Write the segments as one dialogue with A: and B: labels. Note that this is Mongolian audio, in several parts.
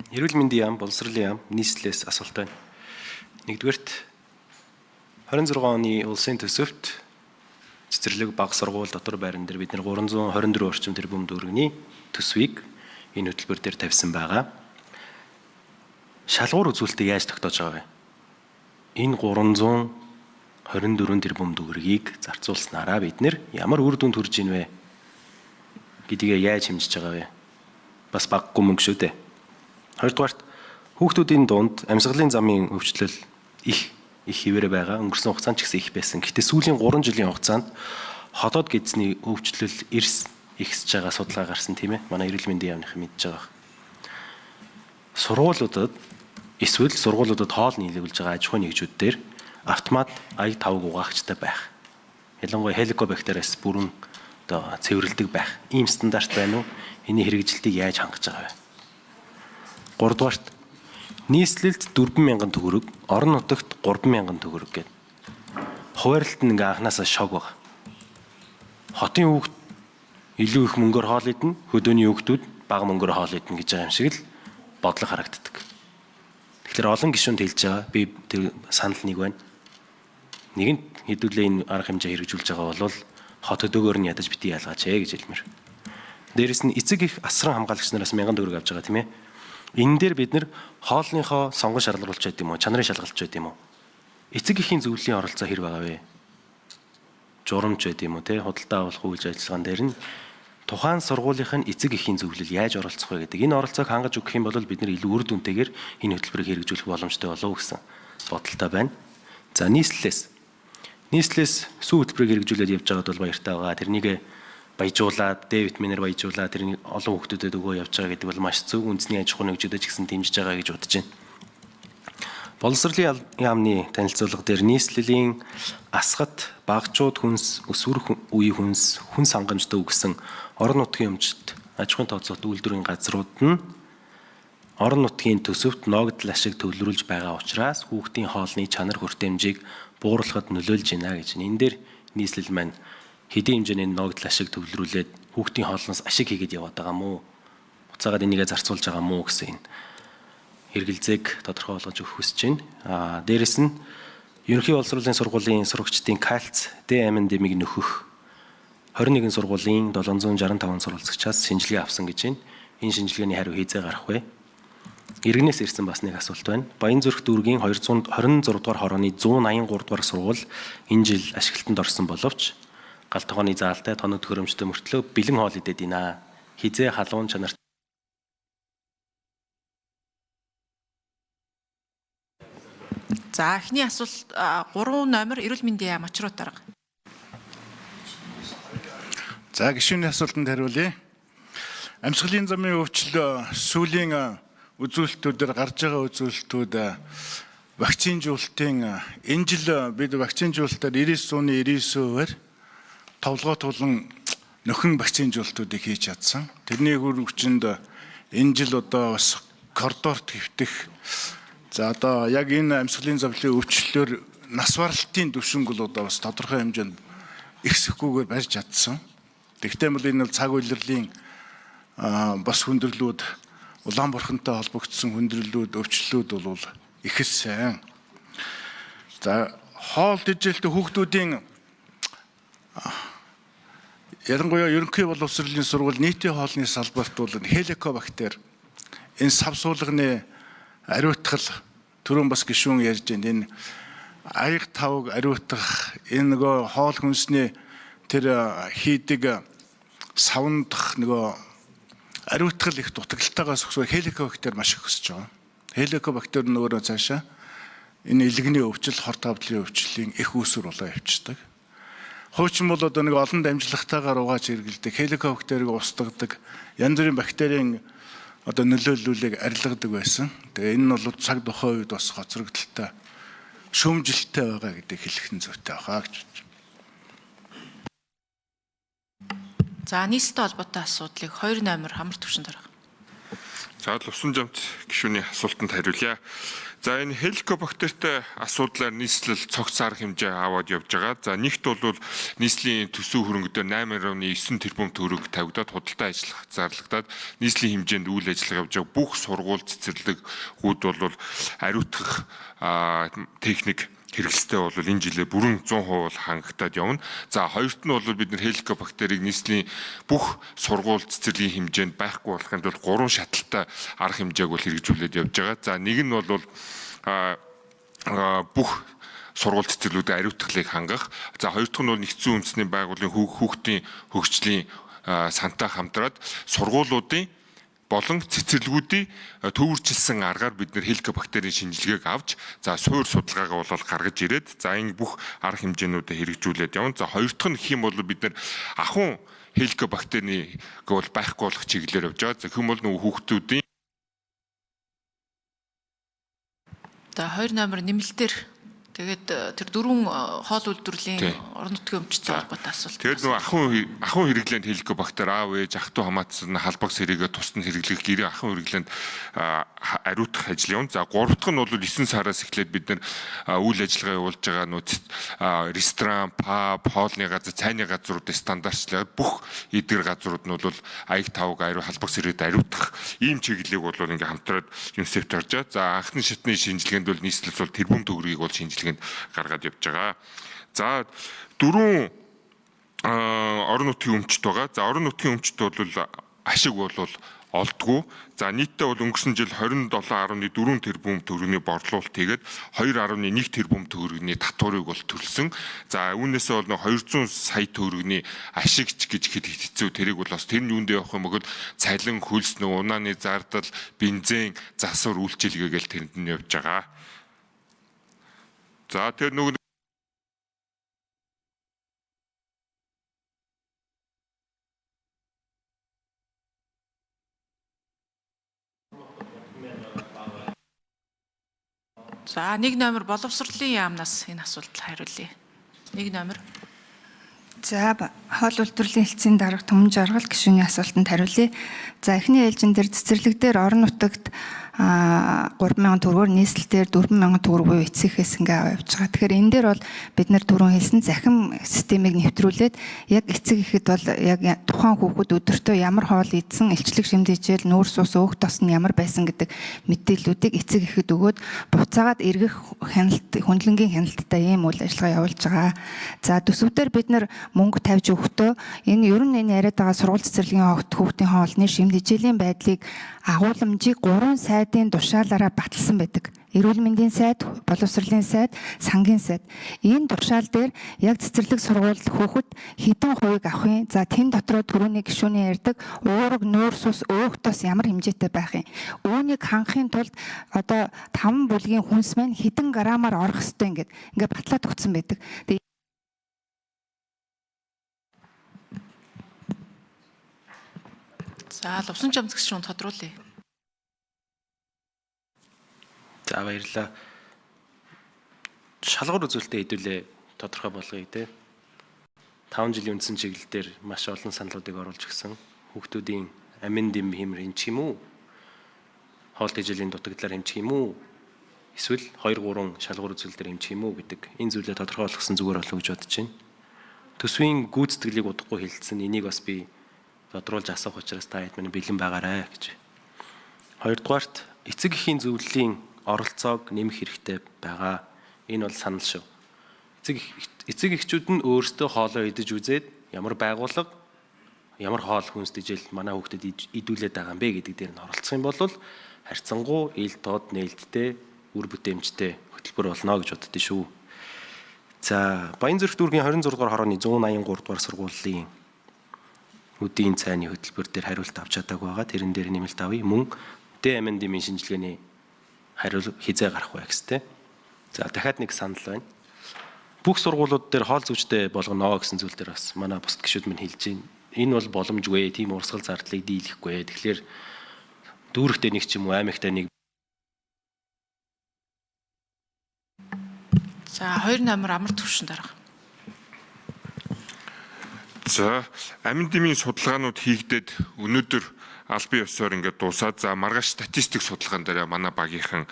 A: Эрүүл мэндийн яам, боловсролын яам, нийслэлээс асуулт байна. Нэгдүгээрт 26 оны улсын төсөвт цэцэрлэг бага сургууль дотор байран дээр бид 324 орчим тэрбум төгрөгийн төсвийг энэ хөтөлбөр дээр тавьсан байгаа. Шалгуур үзүүлэлтийг яаж тогтоож байгаа вэ? Энэ 324 тэрбум төгрөгийг зарцуулснараа бид ямар үр дүнд хүрж ийн вэ гэдгийг яаж хэмжиж байгаа вэ? Бас баггүй мөнгө шүү дээ. Хоёрдугаарт хүүхдүүдийн дунд амьсгалын замын өвчлөл их хിവэрэ байгаа. Өнгөрсөн хугацаанд ч гэсэн их байсан. Гэхдээ сүүлийн 3 жилийн хугацаанд ходоод гэзний өвчлөл эрс ихсэж байгаа судалгаа гарсан тийм ээ. Манай эрүүл мэндийн яамныхан мэдж байгаа. Сургуулиудад эсвэл сургуулиудад хоол нийлүүлж байгаа аж ахуйн нэгжүүд дээр автомат ая тавг угаагчтай байх. Ялангуяа хеликобактериас бүрэн цэвэрлдэг байх. Ийм стандарт байна уу? Энийн хэрэгжилтийг яаж хангаж байгаа вэ? 3-дугаарт нийслэлд 4,000 төгрөг, орон нутагт 3,000 төгрөг гэдэг. Хуваарлалт нь ингээ анханасаа шог баг. Хотын хүүхд илүү их мөнгөөр хоол идэнэ, хөдөөний хүүхдүүд бага мөнгөөр хоол идэнэ гэж байгаа юм шиг л бодлого харагддаг. Тэгэхээр олон гишүүнд хэлж байгаа. Би тэр санал нэг байна. Нэгэнт хэдүүлээ энэ арга хэмжээ хэрэгжүүлж байгаа бол хот хөдөөгөөр нь ядаж бити ялгаач гэж хэлмээр. Дээрэс нь эцэг их асран хамгаалагч нараас 1000 төгрөг авч байгаа тийм ээ. Энэ дээр бид нэр хоолныхоо сонгон шалгаруулж байд юм уу, чанарын шалгалж байд юм уу? Эцэг эхийн зөвлөлийн оролцоо хэр байгаа вэ? Журамч байд юм уу, те? Худалдаа авах үйл ажиллагаан дээр нь тухайн сургуулийн эцэг эхийн зөвлөл яаж оролцох вэ гэдэг. Энэ оролцоог хангаж өгөх юм бол бид нэр илүү үр дүнтэйгээр энэ хөтөлбөрийг хэрэгжүүлэх боломжтой болов уу гэсэн бодолтой байна. За нийслэлээс сүү хөтөлбөрийг хэрэгжүүлээд явж байгаад бол баяртай байгаа. Тэрнийг баяжуулаад, Д витаминаар баяжуулаад тэрний олон хүүхдүүдэд өгөө явж байгаа гэдэг бол маш зөв. Үндэсний аж ахуйн нэгжүүдэд ч гэсэн дэмжиж байгаа гэж бодож байна. Боловсролын яамны танилцуулга дээр нийслэлийн асгат, багажууд хүнс, өсвөр үеийн хүн сангамжтай өгсөн орон нутгийн өмчт аж ахуйн тооцоолт үйлдвэрийн газрууд нь орон нутгийн төсөвт ногдол ашиг төвлөрүүлж байгаа учраас хүүхдийн хоолны чанар хүртээмжийг бууруулахад нөлөөлж байна гэж. Энэ дээр нийслэл маань хэдийн хэмжээний ногдол ашиг төвлөрүүлээд хүүхдийн хоолноос ашиг хийгээд яваад байгаа мó? Буцаагаад энийгээ зарцуулж байгаа мó гэсэн энэ хэрэгэлзээг тодорхой болгож өгөх хүсэж байна. Дээрэс нь ерөнхий боловсролын сургуулийн сурагчдын кальц D-аминдемийг нөхөх 21 сургуулийн 765 сурвалжлагчаас шинжилгээ авсан гэж байна. Энэ шинжилгээний хариу хизээ гарах вэ? Иргэнээс ирсэн бас нэг асуулт байна. Баянзүрх дүүргийн 226 дугаар хорооны 183 дугаар сургууль энэ жил ашиглалтанд орсон боловч гал тогооны заалтай тоног төхөөрөмжтэй мөртлөө бэлэн хоол идээд байна. Хизээ халуун чанарт.
B: За эхний асуулт 3 номер эрүүл мэндийн яам очрууд дарга.
C: За гишүүний асуултанд хариулъя. Амьсгалын замын өвчлөл сүүлийн үзүүлэлтүүдээр гарч байгаа үзүүлэлтүүд вакцинжуулалтын энэ жил бид вакцинжуулалтаар 99.99%-аар товлгоотуулан нөхөн вакцинжуулалтуудыг хийж чадсан. Тэрний үр хүчинд энэ жил одоо бас коридорт хэвтэх. За одоо яг энэ амьсгалын зовлон өвчлөлөөр нас баралтын түвшинг бол одоо бас тодорхой хэмжээнд ихсэхгүйгээр барьж чадсан. Тэгвэл энэ бол цаг улирлын бас хүндрэлүүд Улаанбаатартай холбогдсон хүндрэлүүд, өвчлөлүүд бол их сайн. За хоол тэжээлтэй хүүхдүүдийн ялангуяа ерөнхий боловсролын сургууль нийтийн хоолны салбарт бол хеликобактер энэ сав суулганы ариутгал түрүүн бас гишүүн ярьж байна. Энэ аяг тавг ариутгах энэ нөгөө хоол хүнсний тэр хийдэг савндах нөгөө ариутгал их дутагталтайгаас өсвөл хеликобактер маш их өсөж байгаа. Хеликобактер нь өөрөө цаашаа энэ илгэний өвчл, хор тавдлын өвчлөлийн их үүсвэр болоо явчихдаг. Хуучин бол одоо нэг олон дамжлагтайгаар угааж хэрэгэлдэг, хеликобактерийг устгадаг, янз бүрийн бактерийн одоо нөлөөллүүдийг арилгадаг байсан. Тэгээ энэ нь бол цаг тухайн үед бас хоцрогдолтой, шүүмжилттэй байгаа гэдэг хэлэх нь зүйтэй байгаа гэж бодож байна.
B: За нийслэлтэй холбоотой асуудлыг 2 номер хамар төвшин дарга.
D: За лувсан жамт гишүүний асуултанд хариулъя. За энэ хеликобактертэй асуудлаар нийслэл цогц арга хэмжээ аваад явж байгаа. За нэгт бол нийслэлийн төсөв хөрөнгөдөр 8.9 тэрбум төгрөг тавигдаад худалдаа ажиллах зарлагдаад нийслэлийн хэмжээнд үйл ажиллагаа явж байгаа. Бүх сургууль цэцэрлэгүүд бол ариутгах техник хэрэгэлтэй бол энэ жилээ бүрэн 100% хангагдаад явна. За хоёрт нь бол бид нэр хеликобактерийг нийслэлийн бүх сургууль цэцэрлэгийн хэмжээнд байхгүй болохын тулд 3 шаталтай арга хэмжээг бол хэрэгжүүлээд явж байгаа. За нэг нь бол бүх сургууль цэцэрлэгүүдэд ариутгалыг хангах. За хоёр дахь нь бол нэгдсэн үндэсний байгууллагын хүүхдийн хөгжлийн сантай хамтраад сургуулиудын болон цэцэрлэгүүдийн төвөрчилсөн аргаар бид нэр хеликобактерийн шинжилгээг авч за суур судалгаагаа бол гаргаж ирээд за энэ бүх арга хэмжээнүүдэд хэрэгжүүлээд явна. За хоёр дахь нь гэх юм бол бид нэр ахуйн хеликобактерийг бол байхгүй болох чиглэлээр явж байгаа. За хэм бол нөгөө хүүхдүүдийн
B: За 2 номер нэмэлтээр тэгээд тэр 4 хоол үйлдвэрлэлийн орон нутгийн өмчтэй холбоотой асуулт.
D: Тэгээд нөгөө ахуйн хэрэглээнд хеликобактер аав ээж ах トゥ хамаатсан халбаг сэрийгээ тусад хэрэглэх гэрээ ахуйн хэрэглээнд ариутгах ажил явна. За 3 дахь нь бол 9 сараас эхлээд бид нар үйл ажиллагаа явуулж байгаа нөө ресторан, паб, хоолны газар, цайны газруудыг стандартчлаад бүх эдгэр газрууд нь бол аяг тавг ариу халбаг сэрээд ариутгах ийм чиглэлийг бол ингээ хамтраад ЮНИСЕФ тарж байгаа. За анхны шатны шинжилгээнд бол нийслэл бол тэрбум төгрөгийг бол шинжилгээнд гаргаад явж байгаа. За 4 орон нутгийн өмчт байгаа. За орон нутгийн өмчт бол ашиг бол олдгүй. За нийтдээ бол өнгөрсөн жил 27.4 тэрбум төгрөгийн борлуулалт хийгээд 2.1 тэрбум төгрөгийн татварыг бол төлсөн. За үүнээсээ бол 200 сая төгрөгийн ашигч гэж хэд хэцүү тэрийг бол бас тэр нь юунд явах юм бол цалин, хөлс, унааны зардал, бензин, засвар үйлчилгээгээл тэрэнд нь явж байгаа. За тэр нөгөө
B: За 1 номер боловсролын яамнаас энэ асуултанд хариулъя. 1 номер.
E: За хоол үйлдвэрлэлийн хэлтсийн дарга Түмэн Жаргал гишүүний асуултанд хариулъя. За эхний ээлжин дээр цэцэрлэг дээр орон нутагт 3,000 төгрөгөөр нийслэлээр 4,000 төгрөг буюу эцсийнхээс ингээ аваа явж байгаа. Тэгэхээр энэ дээр бол бид нэр түрүүн хэлсэн захим системийг нэвтрүүлээд яг эцэг ихэд бол яг тухайн хүүхэд өдөртөө ямар хоол идсэн, элчлэг шимдэжэл, нүүрс ус өөх тос нь ямар байсан гэдэг мэдээллүүдийг эцэг ихэд өгөөд буцаагаад эргэх хөндлөнгийн хяналттай ийм үйл ажиллагаа явуулж байгаа. За төсөвдөр бид нэр мөнгө тавьж өгөхдөө энэ ер нь энэ яриад байгаа сургууль цэцэрлэгийн хүүхдийн хоолны шимдэжэлийн байдлыг агуулмжийг 3 сайдын тушаалаараа баталсан байдаг. Эрүүл мэндийн сайд, боловсролын сайд, сангийн сайд. Энэ тушаал дээр яг цэцэрлэг сургууль хүүхэд хэдэн хувийг авах юм? За тэн дотроо түрүүний гишүүний ярьдаг уурга, нүүрс ус, өөх тос ямар хэмжээтэй байх юм? Үүнийг хангахын тулд одоо 5 бүлгийн хүнс маань хэдэн грамаар орох ёстой ингээд батлаад өгсөн байдаг.
B: За лувсан жамц гишүүн тодруулъя.
A: За баярлалаа. Шалгуур үзүүлэлтээ хэдүүлээ тодорхой болгоё те. 5 жилийн үндсэн чиглэл дээр маш олон саналуудыг оруулж гисэн. Хүүхдүүдийн амин дэм хэмэр хэмжих юм уу? Хоол тэжээлийн дутагдлаар хэмжих юм уу? Эсвэл 2-3 шалгуур үзүүлэлтээр хэмжих юм уу гэдэг энэ зүйлээ тодорхой болгосон зүгээр болов уу гэж бодож байна. Төсвийн гүйцэтгэлийг удахгүй хэлсэн. Энийг бас би тодруулж асуух учраас та хэд минь бэлэн байгаарай гэж. Хоёрдугаарт эцэг эхийн зөвлөлийн оролцоог нэмэх хэрэгтэй байгаа. Энэ бол санал шүү. Эцэг эхчүүд нь өөрсдөө хоолоо идэж үзээд ямар байгууллага, ямар хоол хүнс тэжээл манай хүүхдэд идүүлээд байгаа юм бэ гэдэг дээр нь оролцох юм бол харьцангуй ил тод нээлттэй үр бүтээмжтэй хөтөлбөр болно гэж боддоо шүү. За Баянзүрх дүүргийн 26 дугаар хорооны 183 дугаар сургуулийн үдийн цайны хөтөлбөр дээр хариулт авч чадаагүй байгаа. Тэрэн дээр нэмэлт авъя. Мөн ДМН-ийн шинжилгээний хариулт хизээ гарах вэ гэстэй. За дахиад нэг санал байна. Бүх сургуулиуд дээр хоол зүйчтэй болгоно гэсэн зүйл дээр бас манай бусад гишүүд минь хэлж байна. Энэ бол боломжгүй. Тийм урсгал зардлыг дийлэхгүй. Тэгэхээр дүүрэгтэй нэг ч юм уу аймагтай нэг.
B: За 2 номер амар төвшин дарга.
D: За амин дэмийн судалгаанууд хийгдээд өнөөдөр албан ёсоор ингээд дуусаад за маргааш статистик судалгаан дээр манай багийнхан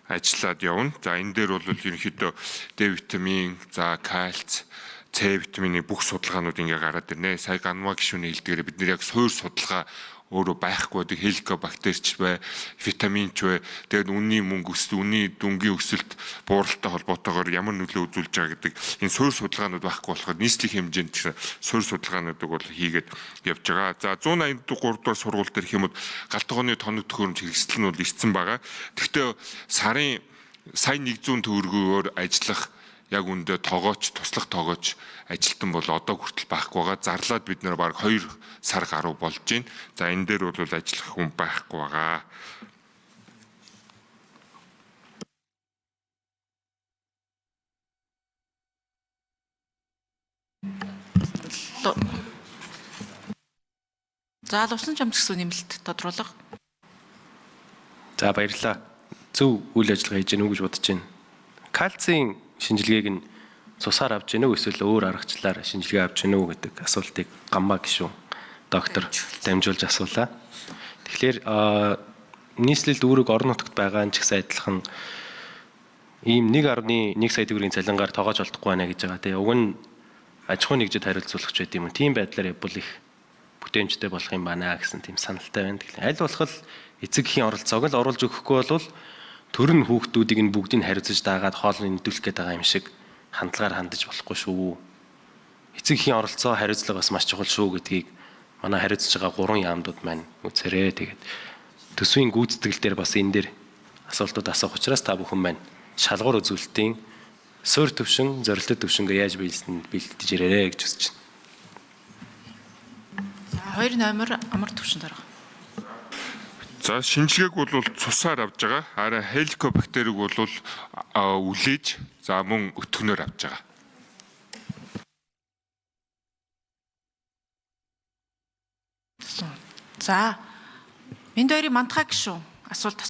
D: ажиллаад явна. За энэ дээр бол ерөнхийдөө Д витамин, за кальц, С витамины бүх судалгаанууд ингээ гараад ирнэ. Сая Ганва гишүүний хэлдгээр бид нэр яг суур судалгаа өөрөө байхгүй байдаг хеликобактерич бай, витаминч бай. Тэгээд үнний мөнгө өсөлт, үнний дүнгийн өсөлт бууралтай холбоотойгоор ямар нөлөө үзүүлж байгаа гэдэг энэ суур судалгаанууд байхгүй болохоор нийслэлийн хэмжээнд суур судалгаануудыг бол хийгээд явж байгаа. За 183 дугаар сургууль дээр хэмэд галтгооны тоног төхөөрөмж хэрэгсэл нь бол ирсэн байгаа. Гэхдээ сая 100 төгрөгөөр ажиллах яг үндэ туслах тоогооч ажилтан бол одоо хүртэл байхгүй байгаа. Зарлаад бид нэр баг 2 сар гаруй болж байна. За энэ дээр бол ажиллах хүн байхгүй байгаа.
B: Заалуулсан ч амт гэсэн нэмэлт тодруулах.
A: За баярлалаа. Зөв үйл ажиллагаа хийж гэнэ үү гэж бодож байна. Кальцийн шинжилгээг нь цусаар авч гэнэ үү эсвэл өөр аргачлалаар шинжилгээ авч гэнэ үү гэдэг асуултыг Ганва гишүүн доктор дамжуулж асуулаа. Тэгэхээр нийслэл дүүрэг орон нутагт байгаа нь ч гэсэн адилхан ийм 1.1 сая төгрөгийн цалингаар тоогооч олдохгүй байна гэж байгаа. Тэгээ уг нь аж ахуйн нэгжид хариуцуулах ч байт юм. Тийм байдлаар явбал их бүтээмжтэй болох юм байна гэсэн тийм саналтай байна. Тэгэхээр аль болох эцэг эхийн оролцоог л оруулж өгөхгүй бол төр нь хүүхдүүдийг нь бүгдийг хариуцаж даагаад хоолны нэдүүлэх гээд байгаа юм шиг хандлагаар хандаж болохгүй шүү. Эцэг эхийн оролцоо хариуцлага бас маш чухал шүү гэдгийг манай хариуцж байгаа 3 яамдууд маань үзээрэй. Тэгээд төсвийн гүйцэтгэл дээр бас энэ дээр асуултууд асуух учраас та бүхэн маань шалгуур үзүүлэлтийн суурь төвшин, зорилттой төвшингээ яаж бэлдэж ирээрэй гэж хүсэж байна.
B: За 2 номер амар төвшин дарга.
D: За шинжилгээг бол цусаар авж байгаа. Харин хеликобактерийг бол үлээж за мөн өтгөнөөр авж байгаа.
B: За энд хоёрын мантахаа гişүн асуулт